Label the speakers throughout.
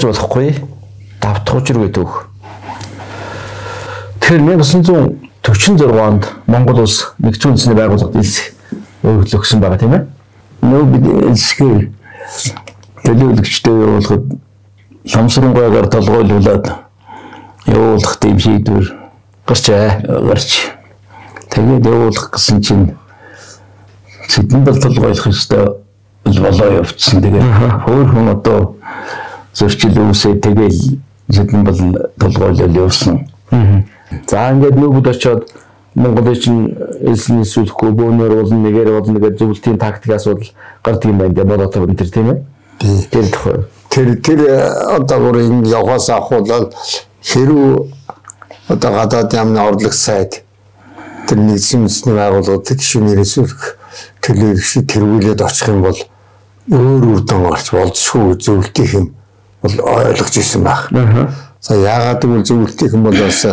Speaker 1: болохгүй давтах учир гэдэг. Тэгэхээр 1946 онд Монгол улс нэгдсэн үндэсний байгууллагад элс өгсөн байгаа тийм ээ. Бид элсгээ төлөөлөгчтэй явуулахад Ламсрангойгоор толгойлуулад явуулах тийм шийдвэр гарч. Тэгээд явуулах гэсэн чинь Сэдэн бол толгойлох ёстой болоо явцсан. Тэгээд хөөрхөн одоо зөрчил үүсээ тэгэл Сэдэн бол толгойлол явсан. За ингээд нөгөөд очиод Монголын чинь элсний сүлхгүй бөөнөр болон нэгээр болон нэгээр зөвлөлтийн тактикаас бол гардаг юм байна гэдэг бодоод байна тийм ээ. Тэр одоо бүрийн яваас ахуулаад хэрүү одоо гадаад яамны орлог сайд тэр нэгдсэн үндэсний байгууллагууд гишүүнээс төлөөлөгч тэргүүлээд очих юм бол өөр үрдэн гарч болзошгүй зөвлөлтийнх юм бол ойлгож ирсэн баг. За яагаад гэвэл зөвлөлтийнх юм бол бас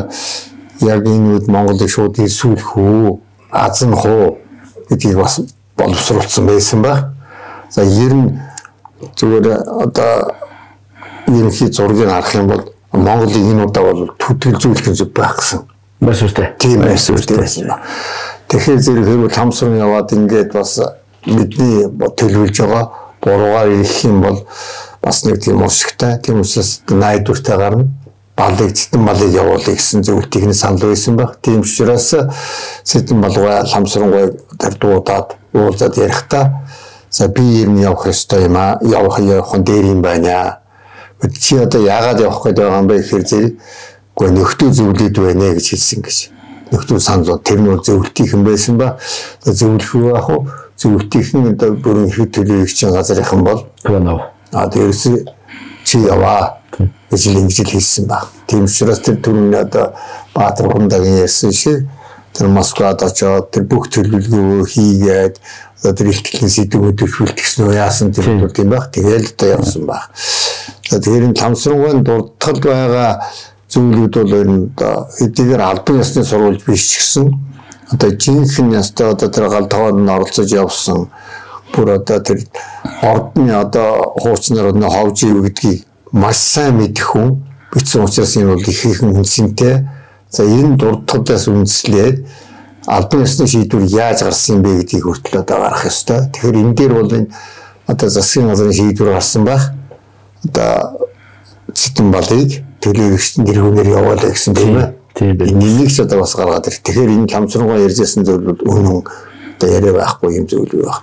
Speaker 1: яг энэ үед Монголыг шууд ирсүүлэх үү, азнах уу гэдгийг бас боловсруулсан байсан баг. За ер нь зүгээр одоо ерөнхий зургийг харах юм бол Монголын энэ удаа бол төдгөл зөвлөх зүг байх гэсэн. Бас үүтэй. Тийм байсан. Тэгэхээр зэрэг хэрвээ Ламсран яваад ингээд бас бидний төлөвлөж байгаа буруугаар ирэх юм бол бас нэг тийм уушигтай. Тийм учраас найдвартай гарна. Балыг Сэдэн балыг явуулъя гэсэн зөвлөлтийг санал байсан баг. Тийм учраас Сэдэн балгаа Ламсрангой дуудаад уулзаад ярихдаа за би ер нь явах ёстой юм аа. Явах дээр юм байна. Чи одоо яагаад явах гээд байгаа юм бэ гэхээр зэрэг үгүй нөхдөө зөвлөд байна гэж хэлсэн гэж. Нөхдөө санал тэр нь зөвлөлтийнх юм байсан ба зөвлөх үү ах уу зөвлөлтийнх нь одоо бүрэн хэд төлөөлөгчийн газрынхан бол дээрээс чи яваа гэж ингэж хэлсэн ба. Тийм учраас тэр түрүүний одоо Баатар хундагийн ярьсан шиг тэр Москвад очоод тэр бүх төлөвлөгөө хийгээд одоо тэр ихтгэлийн сэдвүүд төлөвлөлтгсөн үү яасан тэр зүйл юм баг. Тэгээл одоо явсан баг. За тэгэхээр энэ Ламсрангойн дурдтал байгаа зүйлүүд бол энэ одоо хэдийгээр албан ёсны сурвалж биш ч гэсэн одоо жинхэнэ ястай одоо тэр галтгоонд нь оролцож явсан бүр одоо тэр ордны одоо хуучнаар нь ховж ив гэдгийг маш сайн мэдэх хүн бичсэн учраас энэ бол ихээхэн үнсэнтэй. За энэ дурдталаас үндэслээд албан ёсны шийдвэр яаж гарсан бэ гэдгийг хүртэл одоо гарах ёстой. Тэгэхээр энэ дээр бол энэ одоо засгийн газрын шийдвэр гарсан байх. Одоо Сэдэн балыг төлөөлөгчдийн дэргүүнээр явуулаа гэсэн тийм ээ. Тийм. Энийг ч одоо бас гаргаад ирэх. Тэгэхээр энэ Ламсрангой ярьжсэн зүйл бол үнэн одоо яриа байхгүй юм зүйл байх.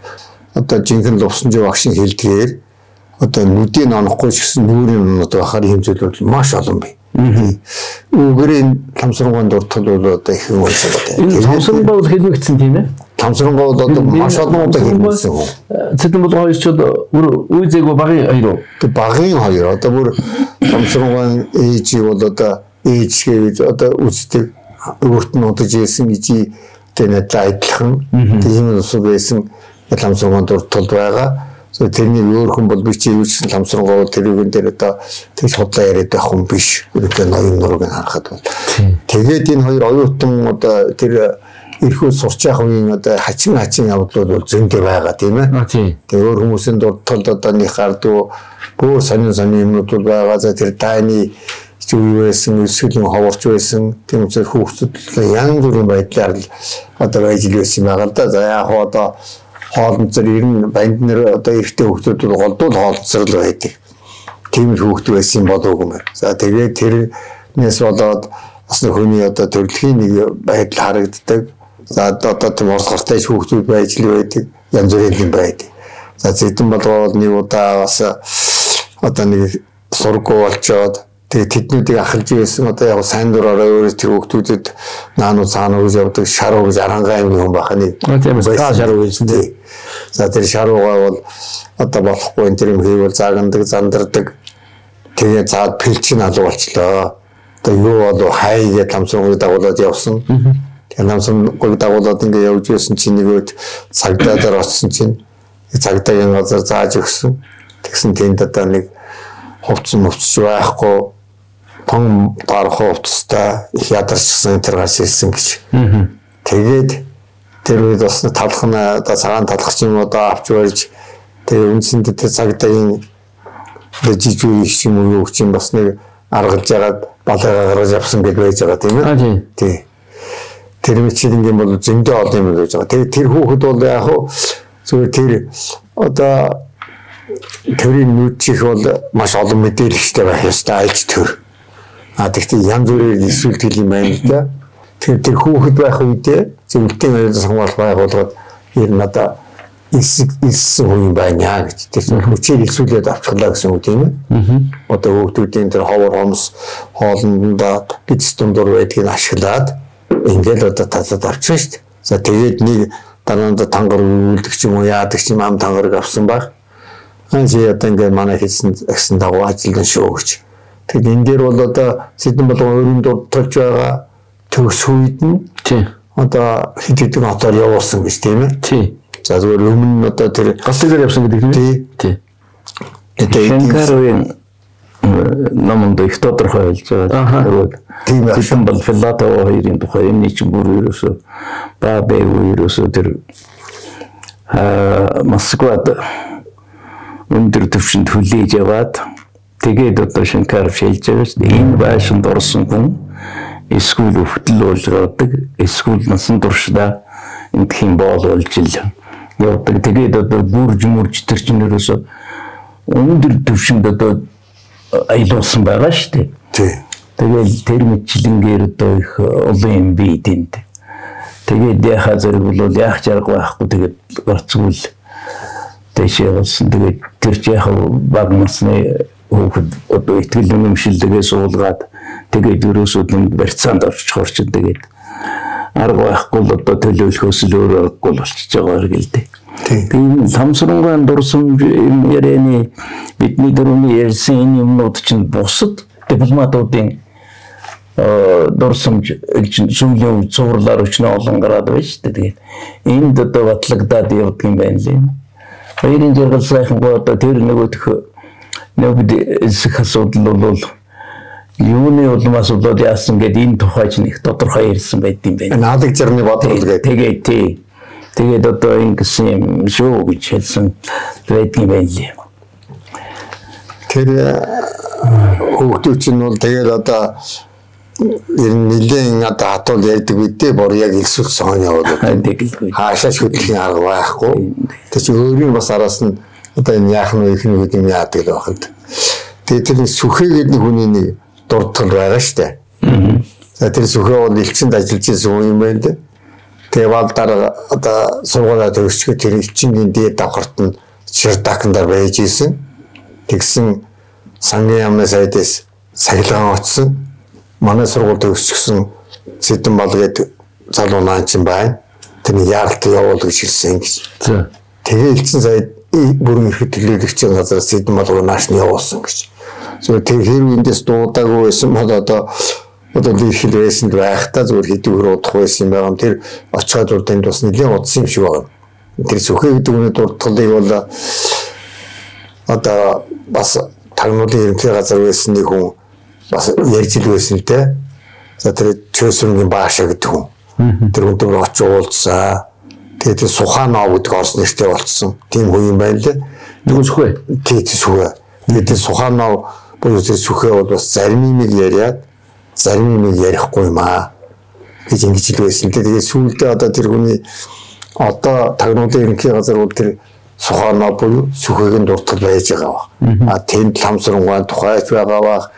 Speaker 1: Одоо жинхэнэ Лувсанжи багшийн хэлдгээр одоо нүдийн онохгүй ч гэсэн нүүрийн одоо бахаар юм зүйл бол маш олон бай. Үүгээр Ламсрангойн дурдтал бол одоо их юм болсон байна. Ламсрангой бол хэлмэгдсэн тийм ээ. Ламсрангой бол одоо маш олон удаа хэлмэгдсэн. Сэдэн бол хоёр ч үе зээгөө багын хоёр. Тэг багын хоёр одоо бүр Ламсрангойн ээж бол одоо ээж гэж одоо үздэг өөрт нь удаж ирсэн гэж тэнэт айдлах. Тийм ус байсан Ламсрангойн дурдтал байгаа. Тэрний өөр хүн бол би чи юу ч Ламсрангой тэрүүгэн дээр одоо тэгж худлаа яриад байх хүн биш. Өөрөөр ноён нурууг харахад бол. Тэгээд энэ хоёр оюутан одоо тэр эрхөө сурч явах үеийн одоо хачин явдлууд бол зөндөө байгаа тийм ээ. Тэгээд өөр хүмүүсийн дурдталд одоо нэг гардуу бүр сонин юмнууд бол байгаа. За тэр дайны юу байсан, өсгөлийн ховорч байсан. Тийм учраас хүүхдүүд янз бүрийн байдлаар одоо ажил байсан байгаа л да. За яг одоо хоолнцор ер нь банд нэр одоо эрэгтэй хүүхдүүд голдуул хоолнцор л байдаг. Тийм хүүхдүүд байсан болов уу гэмээр. За тэгээд тэрнээс болоод бас нэг хүний одоо төрөлхийн нэг байдал харагддаг. За одоо тийм орс гартай хүүхдүүд байж л байдаг. Янз бүрийн юм байдаг. За Сэдэн болгоод нэг удаа бас одоо нэг сургуу болчоод тэгээд тэднүүдийг ахалж байсан одоо яг сайн дураараа өөрөө тэр хүүхдүүдэд наануу цаануу гэж явдаг шаруу гэж арангаа юм байх нэг. Тийм ээ шаруу гэж тийм. За тэр шаруугаа бол одоо болохгүй энэ юм хийвэл заагандаг зандардаг. Тэгээ заад пэлчин алуу болчлоо. Одоо юу болов хайгээд Ламсрангойг дагуулад явсан. Тэгээ Ламсрангойг дагуулад ингээ явж байсан чинь нөгөөд цагдаа дээр очсон чинь цагдаагийн газар зааж өгсөн. Тэгсэн тэнд одоо нэг хувцсан байхгүй тон дарах хувцастай их ядарчсан тэр гаш хэлсэн гэж. Тэгээд тэр үед бас талхна одоо цагаан талхч юм одоо авч барьж тэр үндсэндээ тэр цагдаагийн
Speaker 2: жижиг юм уу гэж бас нэг аргалж ягаад балайгаа гаргаж авсан гэж байж байгаа тийм ээ. Тий. Тэр мэт юм бол зөндөө олон юм байж байгаа. Тэр хүүхэд бол яг хуу зүгээр тэр одоо төрийн нүүчих бол маш олон мэдээлэлтэй байх ёстой айлч төр. Тэгтээ янз бүрээр эсвэл юм байна л да. Тэр хүүхэд байх үедээ зөвлөлтийн аюулгүй хамгаалах байгууллагад ер нь одоо илсэн хүн байна гэж тэр хүчээр илсүүлээд авчихлаа гэсэн үг тийм ээ. Одоо хүүхдүүдийн тэр ховор хомс хоолндоо гидс дундуур байдгийг ашиглаад ингээл одоо татаад авчихсан шүү дээ. За тэгээд нэг дараанда тангар үйлдэх юм уу яадаг ч юм ам тангарыг авсан баг. Чи одоо ингээд манай хийсэн дагуу ажилдан шүү гэж. Тэгэд энэ дээр бол одоо Сэдэн болгон өрөөнд дурдталж байгаа төгс үед нь одоо хэд хэдэн хотоор явуулсан гэж тийм ээ. Тий. За зөвөр өмнө одоо тэр
Speaker 1: галтлаар явсан гэдэг тийм ээ. Тий. Шанкаровын номонд их тодорхой болж байгаа. Тийм ээ. Сэдэн бол Филатов хоёрын тухай юм нэг ч бүр ерөөсөө бабэ ерөөсөө тэр Москвад өндөр төвшөнд хүлээж яваад тэгээд одоо Шанкаров шилж байгаа шүү дээ. Энэ байшинд орсон хүн эсвэл өвтөл уулздаг, эсвэл насан туршдаа энтхийн боолуулж ил явдаг. Тэгээд одоо бүрж тэр чинь ерөөсөө өндөр төвшөнд одоо аялуулсан байгаа шүү дээ.
Speaker 2: Тий.
Speaker 1: Тэгээд тэр мэтлэнгээр одоо их олон юм бий тэнд. Тэгээд яхаа зэрэг бол яах чарга байхгүй тэгээд гарцгүй л дэшээ болсон. Тэгээд тэр ч яхаа баг марсны хүүхэд одоо итгэл үнэмшилдгээ суулгаад тэгээд ерөөсөө тэнд барьцаанд орчих тэгээд арга байхгүй л одоо төлөөлөхөөс л өөрөө аргагүй болчихж байгаа хэрэг л дээ. Тийм самсранган дурсан ярианы бидний дөрөвний ярьсан энэ юмнууд чинь бусад дипломатуудын дурсамж сүүлийн зурлаар өчнө олон гараад байна шүү дээ. Тэгээд энд одоо батлагдаад явдаг юм байна лээ. Хоёрын зэрэг сайхан гоо одоо тэр нөгөөх эсэх асуудал бол юуны улмаас болоод яасан гэдэг энэ тухай ч нэг тодорхой ярьсан байт юм байна.
Speaker 2: Наадаг зэрний бодлого
Speaker 1: гэдэг. Тэгээд одоо ингэсэн юм шүү гэж хэлсэн байт юм байна лээ.
Speaker 2: Тэр хүүхдүүд чинь бол тэгээд одоо ер нь нэлээд одоо хатуул ярьдаг үедээ бор яг илсүүл соон яваад хаашаа хөдөлгөөн арга байхгүй. Тэр чинь өөрийн бас араас нь одоо энэ яах нь их нэг юм яадаг л байхад. Тэгээд тэр сүхэ гэдэг хүний нэг дурдтал байгаа шүү дээ. За тэр сүхэ бол элчинд ажиллаж байсан юм байна дээ. Тэгээ бол дараа одоо сургуулаа төгсчөө тэр элчингийн дээд давхарт нь Ширдакандаар байж исэн. Тэгсэн сангийн яамны сайдээс сахилгаан очсон. Манай сургууль төгсчихсэн Сэдэн бол гээд залуу наан чинь байна. Тэрний яаралт явуул гэж хэлсэн гэж. Тэгээ элчин сайд бүрэн эрхт төлөөлөгчийн газраас Сэдэн болгоо нааш нь явуулсан гэж. Зөв тэр хэрэг эндээс дуудаагүй байсан бол одоо лирхэл байсан байхдаа зөвхөн хэдүүгээр удах байсан юм байгаа. Тэр очоод урд энэ бас нэлийн удсан юм шиг байна. Тэр сүхэ гэдэг үний дурдгалыг бол одоо бас тагнуулын ерөнхий газар байсан нэг хүн бас ярьж ил байсан л дээ. За тэр Чөөсрөнгийн Баашаа гэдэг хүн. Тэр хүн дээр очиж уулзсан. Тэгээд Суханов гэдэг орос нэртэй болцсон. Тийм хүн юм байна лээ.
Speaker 1: Тэгвэл сүхэ.
Speaker 2: Тийм сүхэ. Тэгээд Суханов буюу тэр сүхэ бол бас зарим юм яриад зарим юм ярихгүй юм аа гэж ингэж ил байсан л дээ. Тэгээд сүүлдээ одоо тэр хүний одоо тагнуулын ерөнхий газар бол тэр Суханов буюу сүхэгийн дуртал байж байгаа ба. Тэнд ламсрангуй тухайч байгаа ба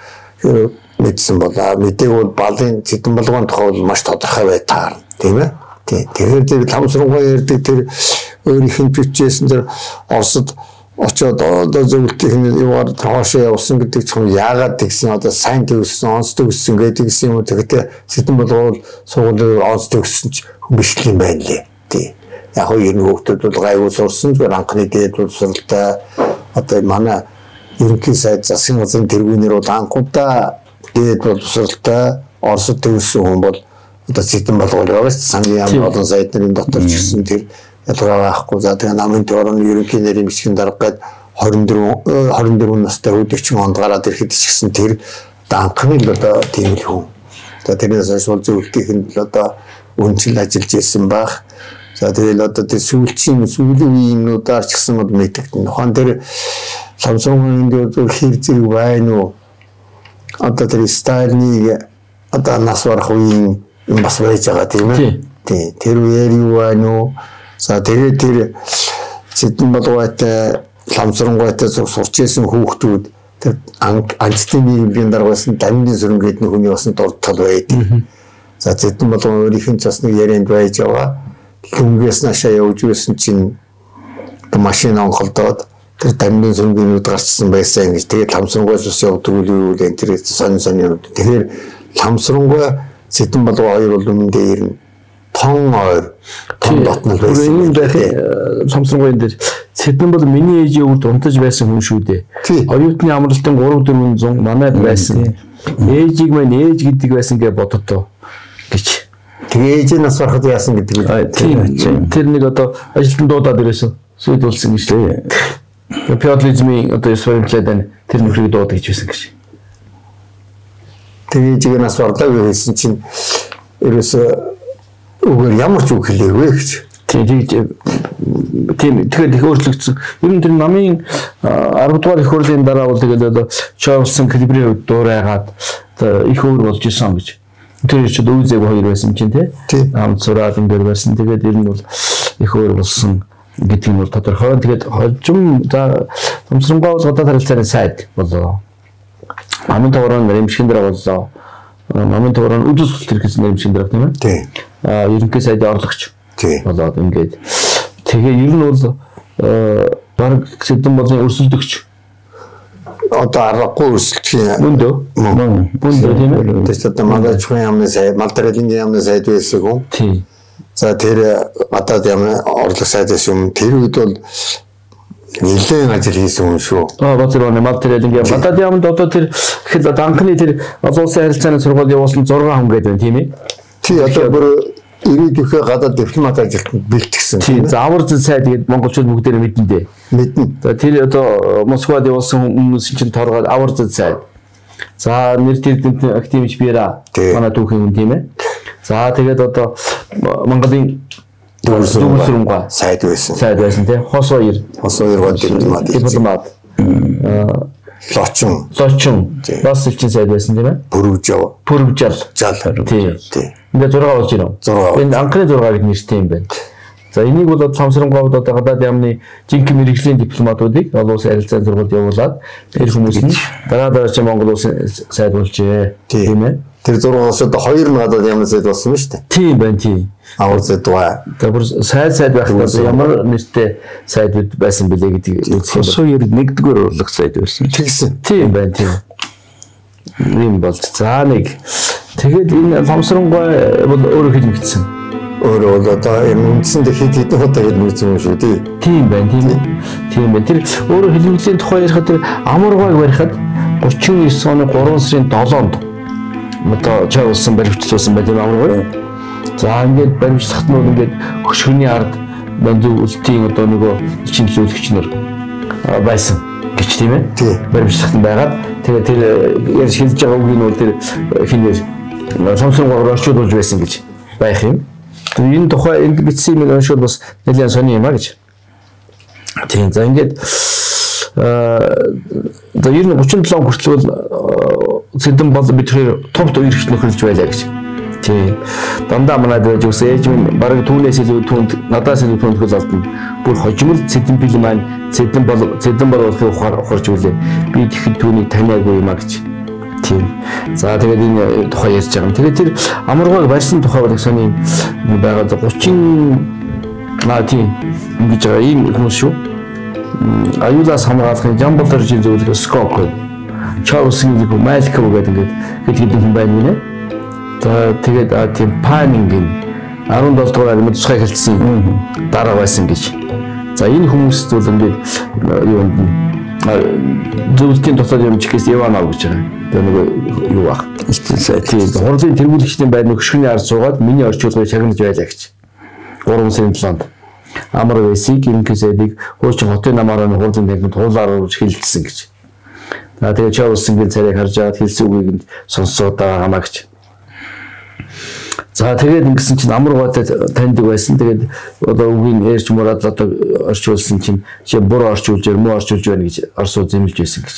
Speaker 2: мэдсэн болоо. Мэдээг бол балын Сэдэн болгоны тухай бол маш тодорхой бай таарна. Тийм ээ. Тэгэхээр тэр ламсрангуй ярьдаг тэр өөрийнх нь бичсэн тэр Оросд очоод одоо зөвлөлтийн юугаар хоошоо явсан гэдэг чинь яагаад тэгсэн одоо сайн төгссөн, онц төгссөн гэдэг юм уу. Тэгэхээр Сэдэн болгоо сургуулийн онц төгссөн ч хүн биш юм байна лээ. Тийм. Яг хоёр хүүхдүүд бол гайгүй сурсан зүгээр анхны дээд боловсралтай одоо манай ерөнхий сайд засгийн газрын тэргүүнээр бол анхудаа дээд боловсралтай Оросд төгссөн хүн бол одоо Сэдэн болгоо байгаа шүү дээ. Сангийн яам олон сайд нарын дотор ч гэсэн тэр ялгаа байхгүй. За тэгээ намын төрийн ерөнхий нэрийн бичгийн дарга гээд 24 настай үед 40 онд гараад ирэхэд ч гэсэн тэр анхны л одоо тийм л хүн. За тэрнээс хойш бол зөвлөлтийн л одоо үнцэл ажиллаж ирсэн байх. За тэгэл одоо тэр сүүлийн юмнуудаар ч гэсэн бол мэддэг. Тухайн тэр Ламсрын дээр хэр зэрэг байна уу? Одоо тэр Сталиныг одоо нас барах үеийн юм бас байж байгаа тийм ээ. Тийм. Тэр үеэр юу байна уу? За тэр Цэдэн Балгайтай Ламсрангайтай сурч ирсэн хүүхдүүд тэр анчтын нийгмийн дараагасан Дамжин сүрэн гэдэг хүний бас дурдтал байдаг. За Цэдэн Балгай өөрийнх нь бас нэг ярианд байж байгаа. Лүнгээс наашаа явж байсан чинь машин онголдоод тэр Дамжин сүрэнгийн нүд гарчсан байсан гэж тэгээд Ламсрангайс ус явдаг үйл энэ тэр сонь юм. Тэгэхээр Ламсрангай Цэдэн Балгай хоёр бол өмнө дээр нь том дотнол байсан.
Speaker 1: Ламсрангай дээр Цэдэн бол миний ээжийн өвд унтаж байсан хүн шүү дээ. Оюутны амралтын 3-400 манайд байсан. Ээжийг мань ээж гэдэг байсан гэж боддоо гэж.
Speaker 2: Тэгээ ээж нас барахад яасан гэдэг
Speaker 1: үү? Тэр нэг одоо ажилтан дуудаад ирсэн. Сүйд болсон гэж дээ. Феодализмын одоо ёсварчлаад байна. Тэр нөхрийг дуудаж гэж байсан гэж.
Speaker 2: Тэгээ ээжийг нас барлаа гэсэн чинь ерөөсөө үгээр ямар ч үг хэлээгүй гэж. Тийм тэгэхээр их өөрчлөгдсөн. Ер нь тэр намын 10 дугаар их хурлын дараа бол тэгээд одоо Чарльсон Калибрийн үед дуурайгаад их өөр болж исэн гэж. Тэр ч дүүзэг хоёр байсан чинь тий. Хамт сураад энэ дээр байсан. Тэгээд ер нь бол их өөр болсон гэдэг нь бол тодорхой. Тэгээд хожим за Ламсрангай бол гадаад харилцааны сайд болоо. Амын товрон нэрмшин дээр болоо. Амын товрон үдс төрхсөн нэрмшин дээр тийм ээ. Тий.
Speaker 1: Ерөнхий сайдын орлогч. Болоод ингээд. Тэгээ ер нь бол баг Цэдэн болон өрсөлдөгч.
Speaker 2: Одоо аргагүй өрсөлдөхийн
Speaker 1: мөндөө тийм ээ.
Speaker 2: Тэс одоо магадгүй яамны сайд, Малдралингийн яамны сайд байсан хүн.
Speaker 1: Тийм.
Speaker 2: За тэр гадаад яамны орлог сайдаас юм тэр үед бол нэлээд ажил хийсэн хүн шүү.
Speaker 1: Батэрваны Малдралингийн гадаад яамд одоо тэр ихэд анхны тэр олон улсын харилцааны сургууль явуулсан 6 хүн гэдэг байна тийм ээ.
Speaker 2: Тий одоо бүр ирээдүйнхээ гадаад дипломат ажилтнанд бэлтгэсэн.
Speaker 1: Тийм. За авар зэн сайд гэдэг монголчууд бүгдээрээ мэднэ дээ.
Speaker 2: Мэднэ.
Speaker 1: За тэр одоо Москвад явуулсан хүмүүс чинь торгоод авар зэн сайд. За нэр тэрдэнт активч Бира манай түүхийн хүн тийм ээ. За тэгээд одоо Монголын дүүсрэмга
Speaker 2: сайд байсан.
Speaker 1: Сайд байсан тийм. Хос хоёр гол дипломат. Лочин бас чин сайд байсан тийм ээ. Пүрвжал. Тийм. Ингээд 6 болж ирв. Энэ анхны 6 гэдэг нэртэй юм байна. За энийг бол Ламсрангай одоо гадаад яамны жинхэнэ мэргэжлийн дипломатуудыг олон улсын харилцааны сургуульд явуулаад тэр хүмүүс нь дараа чи Монгол улсын сайд болжээ. Тийм ээ.
Speaker 2: Тэр 6-оос одоо 2 нь гадаад яамны сайд болсон шүү дээ.
Speaker 1: Тийм байна тийм.
Speaker 2: Авар зэд бай.
Speaker 1: Тэгэхээр сайд байхдаа ямар нэртэй сайдуд байсан бэлээ гэдэг үзэх юм.
Speaker 3: Хосоо 1-р урлаг сайд байсан.
Speaker 2: Тэгсэн.
Speaker 1: Тийм байна тийм. Ийм болж за нэг тэгээд энэ Ламсрангай бол өөрөө хэлмэгдсэн.
Speaker 2: Өөрөө бол одоо энэ үндсэндээ хэдэн удаа хэлмэгдсэн юм шүү дээ.
Speaker 1: Тийм байна тийм. Тийм байна. Тэр өөрөө хэлмэгдлийн тухай ярихад тэр Амаргайг барихад 39 оны 3 сарын 7-нд одоо Чарльсон баримтлуулсан байт юм Амаргай. За ингээд баримтлахад нь ингээд хөшгөний ард бандуу үлтийн одоо нөгөө чинлүүлэгч нар байсан гэж тийм ээ. Баримтлахад нь байгаад тэгээд тэр ярьж хэлж байгаа үг нь бол тэр хинээр Ламсрангайгаар орчуулж байсан гэж байх юм. Энэ тухай энд бичсэн юм шиг бас нэлээд сони юм а гэж. Тийм за ингээд одоо ер нь 37 хүртэл Цэдэн бол бидний товд үерхт нөхөрлж байлаа гэж. Тийм. Дандаа манайд байж өгсөн ээж минь бараг түүнээс илүү түнд надаас илүү түнд хөл алдна. Бүр хожимол Цэдэн бил маань Цэдэн болохыг ухаарч үлээ. Би тэгэхэд түүнийг таниагүй юм а гэж. Тийм. За тэгээд энэ тухай ярьж байгаа юм. Тэгээд тэр Амаргайг барьсан тухай бол сони байгаа 30 тийм ингэж байгаа ийм хүмүүс шүү. Аюулаас хамгаалахын Жамбол дөржийн зөвлөгөө скоп гэдэг. Чарльсон гэдэг Мальков гэдэг ингээд хүн байна гинэ. Тэгээд тийм панингийн 17 дугаар аймаг тусгай хэлсэн дараа байсан гэж. За энэ хүмүүс зүйл ингээд юу зөвлөлийн дотоод юм чихээс Иванов гэж байгаа. Тэр нэг юу баг. Тийм хурлын тэргүүлэгчдийн байрны хөшгөний ард суугаад миний орчуулгыг шагнаж байлаа гэж. 3 сарын 7-нд Амаргайсыг ерөнхий сайдыг хуучин хотын намаараа хурлын танхимд хуулаар оруулж хэлэлцсэн гэж. Тэгээд Чарльсонгийн царайг харж аваад хэлсэн үгийг нь сонссоод байгаа маа гэж. За тэгээд ингэсэн чинь амаргаатай таньдаг байсан. Тэгээд одоо үгийн ярьж мураад одоо орчуулсан чинь чи буруу орчуулж муу орчуулж байна гэж орсуу зэмлж байсан гэж.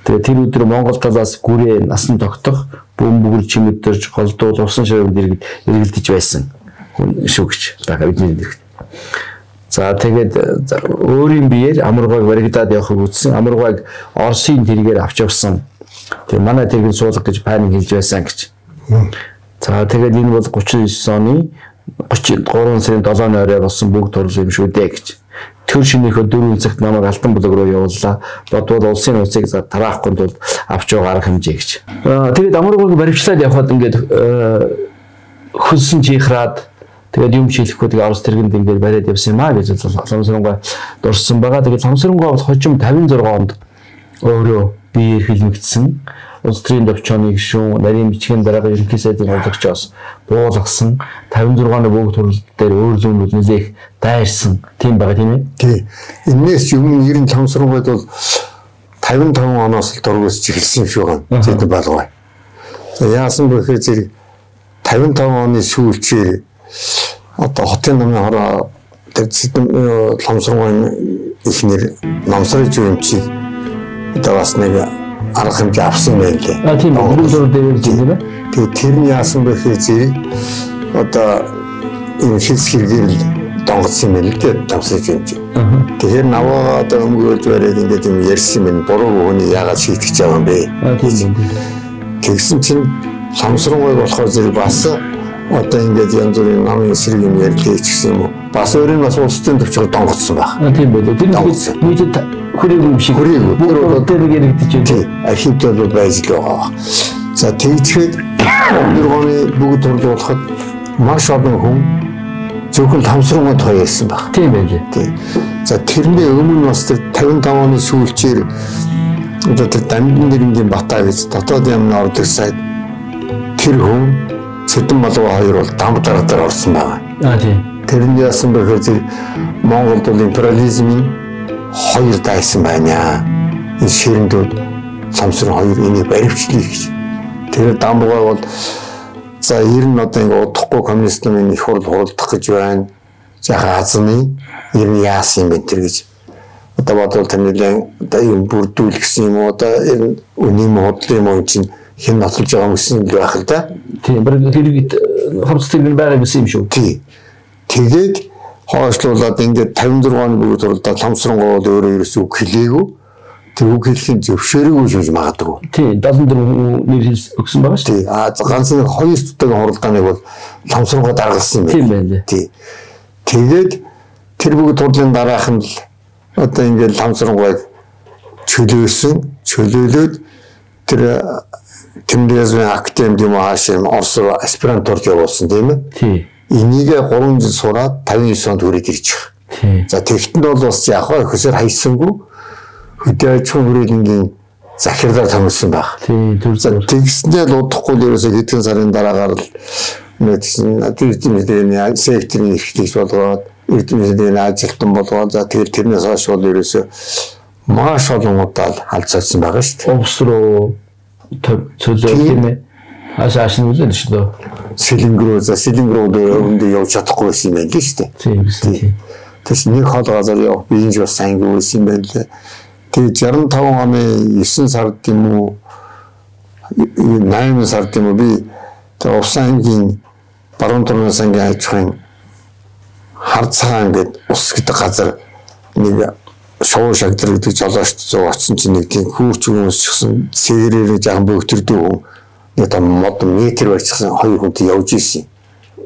Speaker 1: Тэгээд тэр өдөр Монгол талаас гүрээ насан тогтох бөмбөр чимэдэрж голдуул усан ширээнд иргэд эргэлдэж байсан хүн шүү гэж байгаа бидний нэрт. За тэгээд өөрийн биеэр амаргааг баригдаад явахыг үзсэн. Амаргааг Оросын тэргээр авч явсан. Тэгээд манай тэргийн суулгах гэж план хийж байсан гэж. За тэгээд энэ бол 39 оны 33 сарын 7-ны орой болсон бүгд турлал юм шүү дээ гэж. Тэр шинийхөө 4 цагт намайг Алтан булаг руу явууллаа. Бодвол улсын үсийг тараахгүй тулд авч явах арга хэмжээ гэж. Тэгээд амаргууг баривчлаад явхад ингээд хөлсөн чихраад тэгээд юм шилэхгүй тэгээд Орос тэргэнд ингээд бариад явсан юм аа гэж Ламсрангуй дурсан байгаа. Тэгээд Ламсрангуй бол хожим 56 онд өөрөө биеэр хилмигдсэн. Улс төрийн төвчөөний гишүүн нарийн бичгийн дараагийн ерөнхий сайдын худалдагчоос буулгасан 56 оны бүгд турал дээр өөрлөмөл нэлээх дайрсан тийм байгаа тийм ээ.
Speaker 2: Тий. Энээс өмнө 95 онд бол 55 оноос л дургуйсч эхэлсэн шүү гэн. Зэдэн балгай. За яасан бэ гэхээр зэрэг 55 оны сүүлчээр одоо хотын намын хороо тэр Зэдэн Ламсрангуйн ихнэр намсрын зөвөмчийг одоо бас нэг арга хэмжээ авсан байх лээ.
Speaker 1: Тийм үү. Бүгд дээр тийм ээ.
Speaker 2: Тэгээд тэр нь яасан бэ гэхээр зэрэг одоо энэ хэс хэрэгээр л донгоцсон юм л дээ давсаж юм чи. Тэгэхээр наваа одоо өмгөөлж бариад ингээд юм ярьсан юм буруу хүний яагаад шийтгэж байгаа юм бэ?
Speaker 1: Тийм.
Speaker 2: Тэгсэн чинь Ламсрангуй болохоор зэрэг бас одоо ингээд янз бүрийн намын эсрэг юм ярьлээ ч гэсэн юм уу. Бас өөр нь бас улс төрийн төвчөөр донгоцсон байх.
Speaker 1: Тийм үү. Тэр нийтэд хүрээгүй юм шиг.
Speaker 2: Хүрээгүй.
Speaker 1: Тэр нэг яригдчих юм.
Speaker 2: Архивд бол байж л байгаа. За тэгчихэд өдргөөний бүгд турлуулахад маш олон хүн зөвхөн Ламсрангуйд хоёрсан баг.
Speaker 1: Тийм байлээ.
Speaker 2: Тийм. За тэрний өмнө бас тэр 55 оны сүүлчээр одоо тэр Дамжин нэрнгийн Батаа гэж дотоод яамны ордог сайд тэр хүн Цэдэн Малгай хоёр бол дам дараагаар орсон байгаа.
Speaker 1: Тийм.
Speaker 2: Тэр нь яасан бэ гэхээр Монголд бол империализмын хоёр дайсан байна. Энэ ширэндүүд Ламсран хоёр энийг баривчлаа гэж. Тэр Дамбугай бол за ер нь одоо ингэ удахгүй коммунист намын их хурл хуралдах гэж байна. Жаахан азны ер нь яасан юм бэ тэр гэж. Одоо бодвол тэр нэлээд одоо юм бүрдүүл гэсэн юм уу одоо ер нь үнийн худлын юм уу чинь хэн нотлож байгаа юм гэсэн л байх л да.
Speaker 1: Тийм бүр хэрэгт хамсдаг байгаа гэсэн юм шүү.
Speaker 2: Тийм. Тэгээд хойшлуулаад ингээд 56 оны бүгд турлаа Ламсрангуй бол өөрөө ерөөсөө үг хэлээгүй. Тэр үг хэлхийн зөвшөөрөөгүй гэж магадгүй.
Speaker 1: Тийм 74 нэр өгсөн байгаа шүү.
Speaker 2: Тийм. Ганц нэг хоёр цутагийн хуралдааныг бол Ламсрангуй даргалсан юм байна.
Speaker 1: Тийм байна.
Speaker 2: Тийм. Тэгээд тэр бүгд турлын дараах нь л одоо ингээд Ламсрангуйг чөлөөлөөд тэр Тэмдэглэлийн академид юм аашим Орос аспирантурд явуулсан тийм ээ.
Speaker 1: Тийм.
Speaker 2: Энийг 3 жил сураад 59 онд хүрээд ирж байгаа.
Speaker 1: Тийм.
Speaker 2: За тэгтэн бол бас яг хаа хөсөр хайсангүй хөдөө аж ахуйн хүрээлэнгийн захирлаар томилсон баг.
Speaker 1: Тийм.
Speaker 2: Тэгснээр л удахгүй л ерөөсөө хэдхэн сарын дараагаар л эрдэмтдийн секторын эрхлэгч болгоод эрдэмтдийн ажилтан болгоод за тэгэл тэрнээс хойш бол ерөөсөө маш олон удаа халдсан байгаа шүү дээ.
Speaker 1: Улс руу цөлөө тийм ээ. Ашааш нь үлэн шүү дээ.
Speaker 2: Сэлэнгрүү өндөө явж чадахгүй байсан юм байна шүү дээ.
Speaker 1: Тийм.
Speaker 2: Тэс нэг хол газар явах биеинж бас сангийн байсан юм байна лээ. Тэгээ 65 оны 9 сард юм уу 8 сард юм уу би тэгээ Усан аймгийн баруун турны сангийн аж ахуйн хард цагаан гэдэг ус гэдэг газар нэг шоу шагдар гэдэг жолоочд зөө очсон чинь нэг тийм хүүрч хүмүүс чигсэн цэгэрээр жаахан бөгтөрдөг хүн нэг том мод метр барьчихсан хоёр хүнтэй явж ийсэн.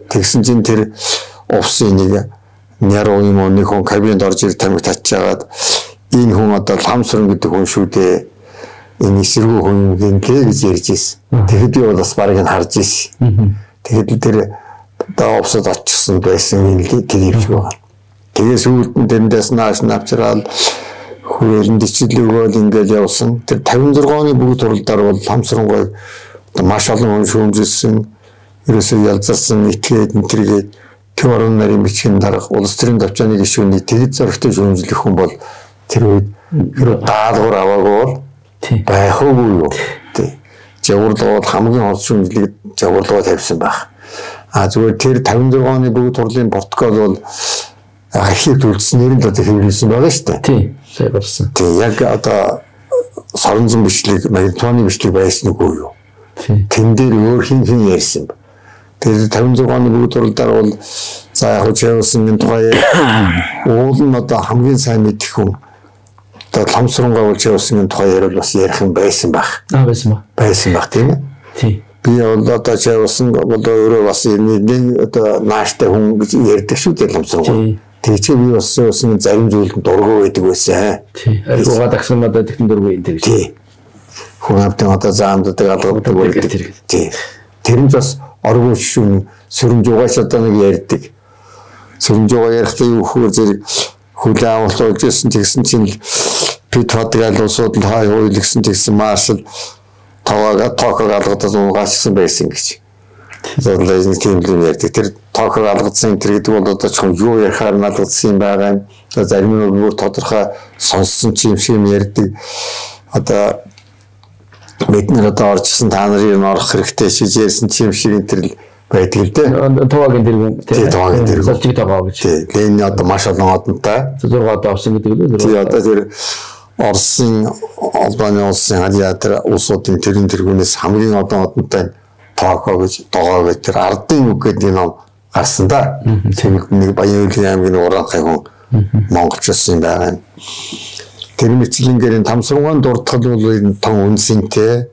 Speaker 2: Тэгсэн чинь тэр усын нэг няруу юм уу нэг хүн кабинд орж ирэх тамиг татчихагаад энэ хүн одоо Ламсран гэдэг хүн шүү дээ. Энэ эсэргүү хүн юм гинлээ гэж ярьж ийсэн. Тэгэхэд би бол бас барыг нь харж ийсэн. Тэгэхэд тэр одоо усад очсон байсан юм л тэр юм шиг байна. Тэгээ сүүлд нь дэндээс нааш навчраал хүрээлэн дичил өгөөл ингээл явсан. Тэр 56 оны бүгд туралдаар бол Ламсрангуй маш олон хүн шүүмжилсэн, ерөөсөө ялзарсан, итгээд энтергээд төв орон нарийн бичгийн дарга улс төрийн давчааны гишүүний тэгэд зоригтой шүүмжлэх хүн бол тэр үед хэрэг даалгавар аваагүй бол байх уу юу? Тий. Жаварлууд хамгийн хол шүүмжлэгэд жаварлууд тавьсан байх. Зүгээр тэр 56 оны бүгд хурлын протокол бол архивд үлдснээр л одоо хэвлүүлсэн байгаа шүү дээ.
Speaker 1: Тийм. Сайн болсон.
Speaker 2: Тийм яг одоо соронзон бичлэг, магнитоны бичлэг байсан үгүй юу? Тэн дээр өөр хин ярьсан юм. Тэр 56 оны бүгд хурлаар бол за яг Чаусгийн тухай уул нь одоо хамгийн сайн мэдэх хүн одоо Ламсрангаа Чаусгийн тухай ярил бас ярих юм байсан байх. Байсан байх тийм ээ.
Speaker 1: Тийм.
Speaker 2: Би одоо Чаусгийн бол өөрөө бас нэг одоо нааштай хүн гэж ярьдаг шүү дээ Ламсрангаа. Тэгээ чи би бас Чаусгийн зарим зүйлд дургу байдаг байсан.
Speaker 1: Тийм. Айгуугаа тагсан одоо тэгтэн дургу юм тэр.
Speaker 2: Тийм. Хүн амтан одоо заамддаг алгадаг байдаг. Тийм. Тэр нь бас оргуу шүүн сүрэмжуугаас одоо нэг ярьдаг. Сүрэмжуугаа ярихдаа юу хөө зэрэг хүлээ авалтуулж ирсэн тэгсэн чинь бид Португал улсууд л хай хуйлгсан тэгсэн маршал тооког алгадаад угаассан байсан гэж. Зөвлөж тийм юм ярьдаг. Тэр тооког алгадсан тэр гэдэг бол одоо ч юу ярихаар алгадсан юм байгаа юм. Зарим нь бүр тодорхой сонссон юм шиг ярьдаг. Одоо бид нэр одоо орчихсан та нарын орох хэрэгтэй шиж ярьсан юм шиг тэр байдаг л дээ.
Speaker 1: Тоогийн тэргүүн.
Speaker 2: Тийм тоогийн тэргүүн.
Speaker 1: Залжиг тоогоо гэж.
Speaker 2: Тийм. Ленин одоо маш олон одонтой.
Speaker 1: 6 одоо авсан гэдэг үү?
Speaker 2: Тийм одоо тэр Оросын Албаны улсын алиатар улсуудын тэргүүнээс хамгийн одонтой тоогоо гэж тоогоо гэж тэр ардын үг гэдэг ном гарсан да. Тэгвэл нэг Баян-Улгийн аймгийн уранхай хүн монголчос юм байгаа. Тэр мэтлэнгээр энэ тамсруугаан дурдтал бол энэ том үнсэнтэй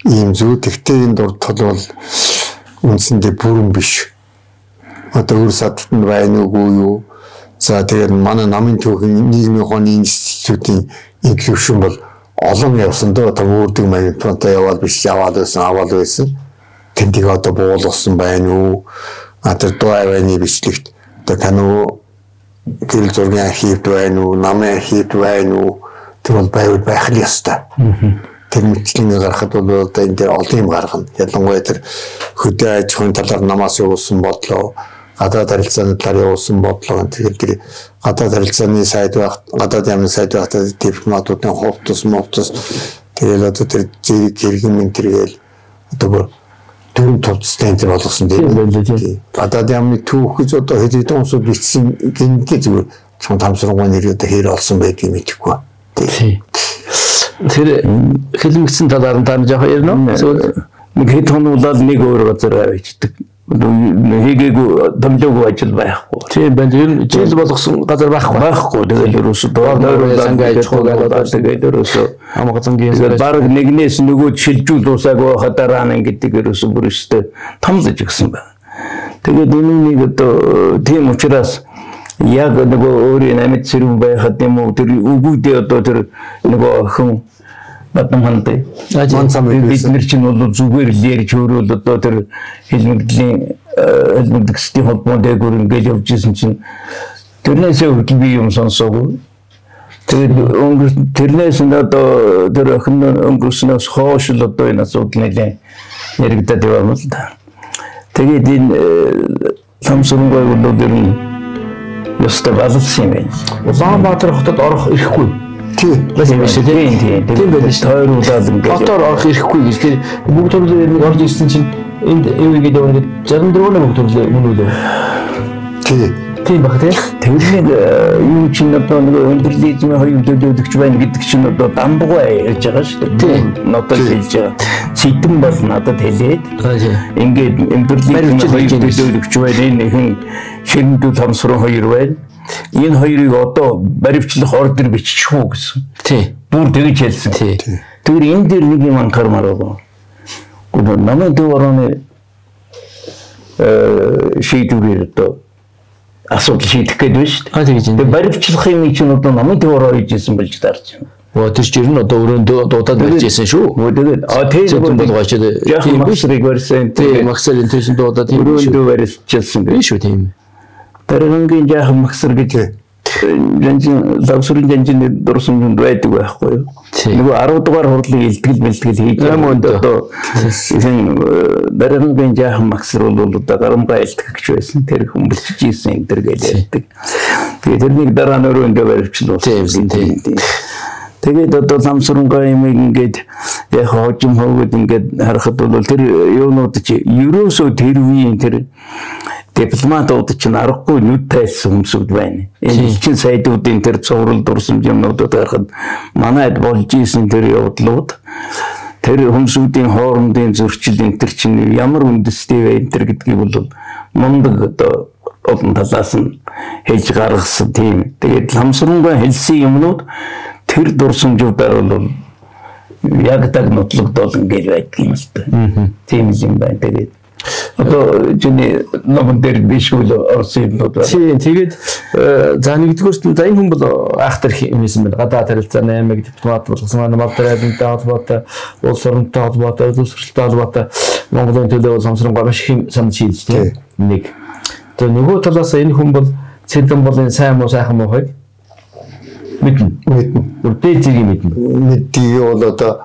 Speaker 2: ийм зүй. Тэгтээ энэ дурдтал бол үнсэндээ бүрэн биш. Одоо өөр садтанд байна уугүй юу? За тэгээд манай намын түүхийн нийгмийн ухааны институтийн инклюшн бол олон явсан дөө одоо өөрдөг магнитонтой яваад биш аваад байсан. Тэндийг одоо буулгасан байна уу? Тэр дуу авааны бичлэгт одоо канаа гэрэл зургийн архивд байна уу? Намын архивд байна уу? Тэр бол байвал байх л ёстой. Тэр мэтлэгийг гаргахад бол одоо энэ дээр олон юм гаргана. Ялангуяа тэр хөдөө аж ахуйн талаар намаас явуулсан бодлоо, гадаад харилцааны талаар явуулсан бодлоо. Тэгэхээр тэр гадаад харилцааны сайд байх, гадаад яамны сайд байх дипломатуудын хувцас тэгэл одоо тэр зэрэг хэрэгэн мэнтэргээл одоо бүр дөрөв товцтой энэ болгосон тийм. Гадаад яамны түүх гэж одоо хэд хэдэн усуд бичсэн гингээ зүгээр чон тамсруугаан нэр одоо хээр олсон байдгийг мэдэхгүй.
Speaker 1: Тэр хэлмэгсэн талаар нь тань жоохон ярина уу? Нэг хэд хонуулаад нэг өөр газар авчдаг. Хийгээгүй томлоогүй ажил байхгүй. Тийм байна. Ер нь жил болгосон газар байхгүй. Тэгэл ерөөсөө доор ангаж хогоолоод тэгээд ерөөсөө хамгаалангийн баг нэгнээс нөгөө шилжүүл дуусаагүй хатараан гэдэг ерөөсөө бүр өстэй томлож гисэн байна. Тэгээд энэ нэг одоо тийм учраас яг нөгөө өөрийн амьд сэрүүн байхад юм уу тэр үгүүдээ одоо тэр нөгөө охин батан хантай бид нар чинь бол зүгээр л ярьж өөрөө одоо тэр хэлмэгдлийн холбоонд дээгүүр ингээд явж исэн чинь тэрнээсээ хүртэл би юм сонсоогүй. Тэгээд тэрнээс одоо тэр охин өнгөрснөөс хойш л одоо энэ асуудал нэлээд яригдаад яваа юм л да. Тэгээд энэ самсургой бол ер нь ёстой балалсан юм байна. Улаанбаатар хотод орох ирэхгүй. Тийм. Тийм биш тийм. Тийм байж тойруулаад ингээд. Хотоор орох ирэхгүй гэж тэр бүгд төрлөө нэг орж ирсэн чинь энд эвгээд явна гэдэг 64 бүгд төрлөө юм уу? Тийм. Тийм баг тийм. Тэгэлэг юу чинь одоо нэг өндөрлизмийн хоёр төлөвлөгч байна гэдэг чинь одоо дамбугай ярьж байгаа шүү дээ. Тийм. Нотол хэлж байгаа. Цэдэн бол надад хэлээд. Ингээд өндөрлизмийн хоёр төлөвлөгч байна. Энэ хүн ширэндүү тамсруу хоёр байна. Энэ хоёрыг одоо баривчлах ордер бичих үү гэсэн. Тийм. Бүр тэгж хэлсэн. Тэр энэ дээр нэг юм анхаармаар байна. Гүн намайг дөрөвний шийдвэрээр одоо асуудал шийдэх гээд байна шүү дээ. Тэгээд баривчлах юм чинь одоо намайг дөрөөр хийжсэн болж таарч байна. Тэр чинь одоо өрөөндөө дуудаад барьжсэн шүү. Тэгээд тийм болгоочод тийм биш регорсэн. Тийм максарын тийм дуудаад тийм өрөөндөө барьжсэн биш шүү тийм. Тэрнгийн жаахан максар гэж завсрын жанжин дурсан хүн байдаг байхгүй юу? Нөгөө 10 дугаар хурлыг илтгэл бэлтгэл хийж байгаа юм одоо энэ тэрнгийн жаахан максар бол одоо гарамгай илтгэх гэж байсан. Тэр хүн бичиж ийсэн энэ төр гэж ярьдаг. Тэгээд тэрнийг дараа нь өрөөндөө барьчихлаа. Тийм.
Speaker 3: Тэгээд одоо ламсрангай юм ингээд яг хожим хөвгөд ингээд харахад бол тэр юунууд чи ерөөсөө тэр үеийн тэр дипломатууд чинь аргагүй нүд тайлсан хүмүүсүүд байна. Энэ чинь сайдуудын тэр цуврал дурсамж юмнуудад харахад манайд болж исэн тэр явдлууд тэр хүмүүсүүдийн хоорондын зөрчил энэ төр чинь ямар үндэстэй вэ энэ төр гэдгийг бол мундаг одоо олон талаас нь хэлж гаргасан тийм. Тэгээд ламсрангай хэлсэн юмнууд тэр дурсамжуудаар бол яг даг нотлогдол ингээд байдаг юм л та. Тийм юм байна. Тэгээд одоо чиний номон дээр биш үл орсон юмнууд байна.
Speaker 1: Тийм тэгээд за нэгдүгээрт за энэ хүн бол айхтар хэмээсэн байна. Гадаад харилцаа 8-ыг дипломат болгосон Малдрайлантай холбоотой, улс оронтой холбоотой, зөвсөлттэй холбоотой Монголын төлөө Ламсрангай маш их санал шийдэж тийм. Нэг. Тэгээ нөгөө талаас энэ хүн бол цэдэн болын сайн муу сайхан муухайг мэднэ. Дээд зэрэг мэднэ.
Speaker 2: Мэдээ бол одоо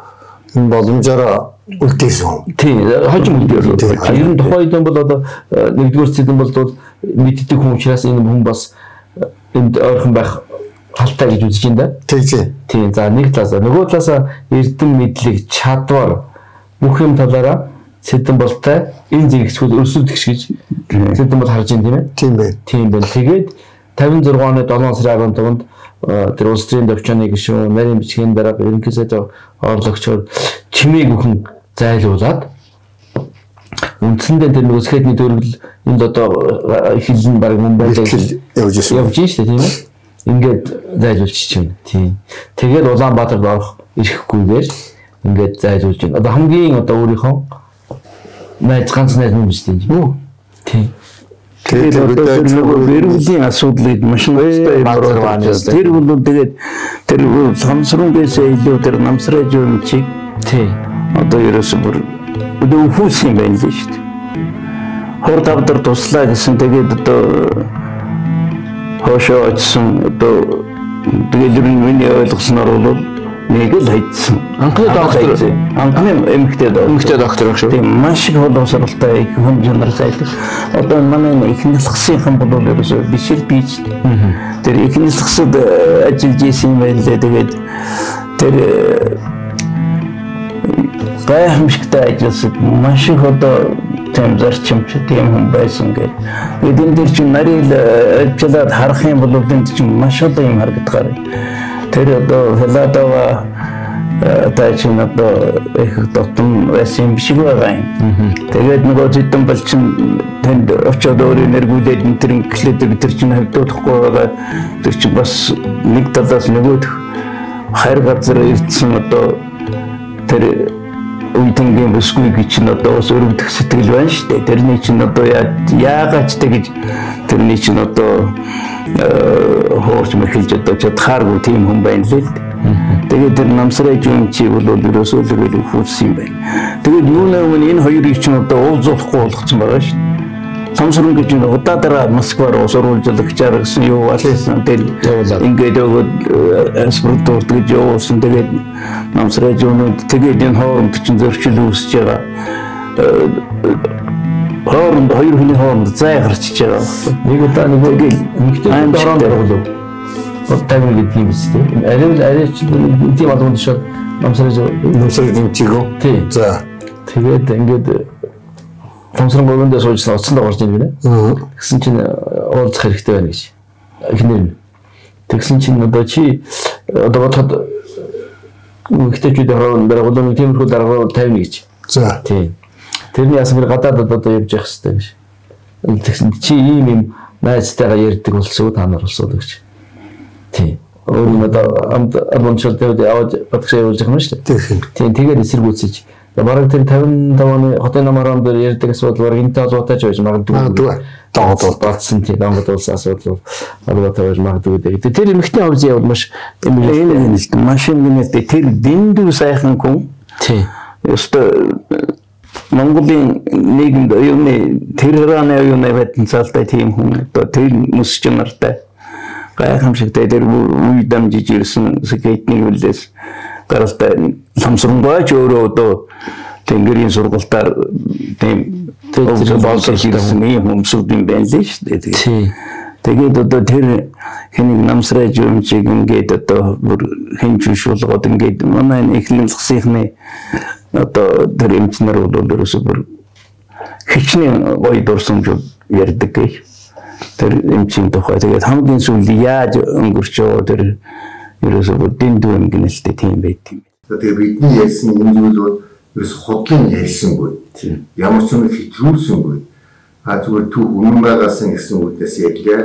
Speaker 2: энэ боломжоор үлдээсэн.
Speaker 1: Тийм, хожим үлдээсэн. Ер нь тухайн үед бол одоо нэгдүгээр цэдэн бол мэддэг хүн учраас энэ хүн бас энд ойрхон байх халтай гэж үзэж байна да. Тийм, за нэг талаас нөгөө талаас эрдэм мэдлэг чадвар бүх юм талаараа цэдэн болтой энэ зэрэгцүүд өрсөлдөгч гэж цэдэн бол харж байна тийм ээ. Тийм байна. Тэгээд 56 оны 7 сарын 15-нд тэр улс төрийн төвчний гишүүн нарийн бичгийн дарга ерөнхий сайд орлогчор чимээг бүхэн зайлуулад үндсэндээ тэр нөгөө сэхэтний төрөл энд одоо хэлэн баг Мумбайд явж штэ тийм ээ. Ингээд зайлуулчих юм. Тийм. Тэгээд Улаанбаатарт орох ирэхгүйгээр ингээд зайлуулж байна. Одоо хамгийн одоо өөрийнхөө ганц найз юм биш тийм. Тийм. Тэгээд эрүүлийн асуудлыг маш нөхцөлтэй байна. Тэр бол тэгээд тэр Ламсрангайсаа илүү тэр намсраж юм чи тийм. Одоо ерөөсөө бүр өвхүүлсэн юм байна л шүү дээ. Хор тавдар туслаа гэсэн тэгээд одоо хоошоо очсон одоо тэгээд ер нь миний ойлгосноор бол нэг л хайдсан. Анхны эмэгтэй доктор байх шүү. Тийм маш их боловсралтай их хүн жанртай. Одоо манай их нэлхсийнхэн бол ерөөсөө бишэл бийж. Тэр их нэлхсэд ажиллаж исэн юм байна лээ. Тэгээд тэр гайхамшигтай ажилласан маш их одоо тийм зарчимч тийм хүн байсан гэдэг. Эдгээр дээр чинь нарийн ажиллаад харах юм бол энд чинь маш олон юм харагдгаар. Тэр одоо Филадова таачин одоо их дотн байсан биш байгаа юм. Тэгээд нөгөө зэдэн бол чин тэнд очоод өөр энергиулээд тэр инглээд тэр чин хавдуулахгүй байгаа. Тэр чин бас нэг талаас нөгөөх хайр газар ирсэн одоо тэр үеийнгийн бүсгүй гэж нь одоо ус өрөвдөх сэтгэл байна шүү дээ. Тэрний чинь одоо яагаад ч тэгэж тэрний чинь одоо хоорч мэрхэлж одоо чадхааргүй тийм хүн байна л дээ. Тэгээд тэр намсраж юм чи бол ерөөсөө л өвхүүлсэн юм байна. Тэгээд юунаа энэ хоёрыг чинь одоо уулзуулахгүй болгоцсон байгаа шүү дээ. Ламсрангай гэж нэг удаадараа Москваар ууруулж өгчээр гэсэн юу болсон. Тэгээд ингээд өгөөд спортод гэж явуулсан. Тэгээд намсраж юм тэгээд энэ хооронд чинь зөрчил үүсэж байгаа. Хооронд хоёр хүний хооронд зай гарчиж байгаа. Нэг удаа нэг эмэгтэй дөрөнд болов. Тотал гэдэг юм биш үү? Арай ч тийм албанд шууд намсраж юм чигөө. Тийм. За. Тэгээд ингээд Ламсрангай өвөндөө суужсан оцсондоо орж ийн гинэ. Тэгсэн чинь уулзах хэрэгтэй байна гэж. Эхнэр. Тэгсэн чинь одоо чи одоо бодоход ихтэйчүүд хооронд байгууллагын тиймэрхүү дарга тавина гэж. За. Тийм. Тэрний ясмэр гадаад одоо явж явах хэрэгтэй гэж. Тэгсэн чи ийм найзтайгаа ярьдаг болсон та нар болсон гэж. Тийм. Өөрөө одоо амбончол дээр аваад батгшаа явуулж байгаа юм шүү дээ. Тийм. Тэгээд эсэргүүцэж бараг тэр 55 оны хотын намаран дээр ярьдаг асуудал бараг энэтэй холбоотой ч байж магадгүй. Доод батсан тийм доод асуудал холбоотой байж магадгүй. Тэр эмэгтэй хувьд явал маш машин гэнэтэй тэр дэндүү сайхан хүн. Тийм. Ёстой Монголын нийгэмд юуны тэр хааны юуны потенциалтай тийм хүн одоо тэр мэс чанартай гайхамшигтай тэр үе дамжиж ирсэн сэкэтний үлдээс гаралтай Ламсрангай ч өөрөө одоо тэнгэрийн сургалтаар тийм болж ирсэн юм хүмүүсүүд юм байна л шүү дээ.
Speaker 3: Тэгээд одоо тэр хэнийг намсраж юмчиг ингээд одоо бүр хинж шуулгаад ингээд манай эхлэн засгийнхны одоо тэр эмчнэр бол ерөөсөө бүр хичнээн гоё дурсамжууд ярьдаг гэх. Тэр эмчийн тухай тэгээд хамгийн сүүл яаж өнгөрчөө тэр ерөөсөө бүр дэндүү юм гэнэлтэй тийм байт юм.
Speaker 4: Тэгээд бидний ярьсан энэ зүйлүүд ерөөс худлын ярьсангүй. Ямар ч юм хэтрүүлсэнгүй. Зүгээр түүх үнэн байгаас гэсэн үгнээс ярьлаа.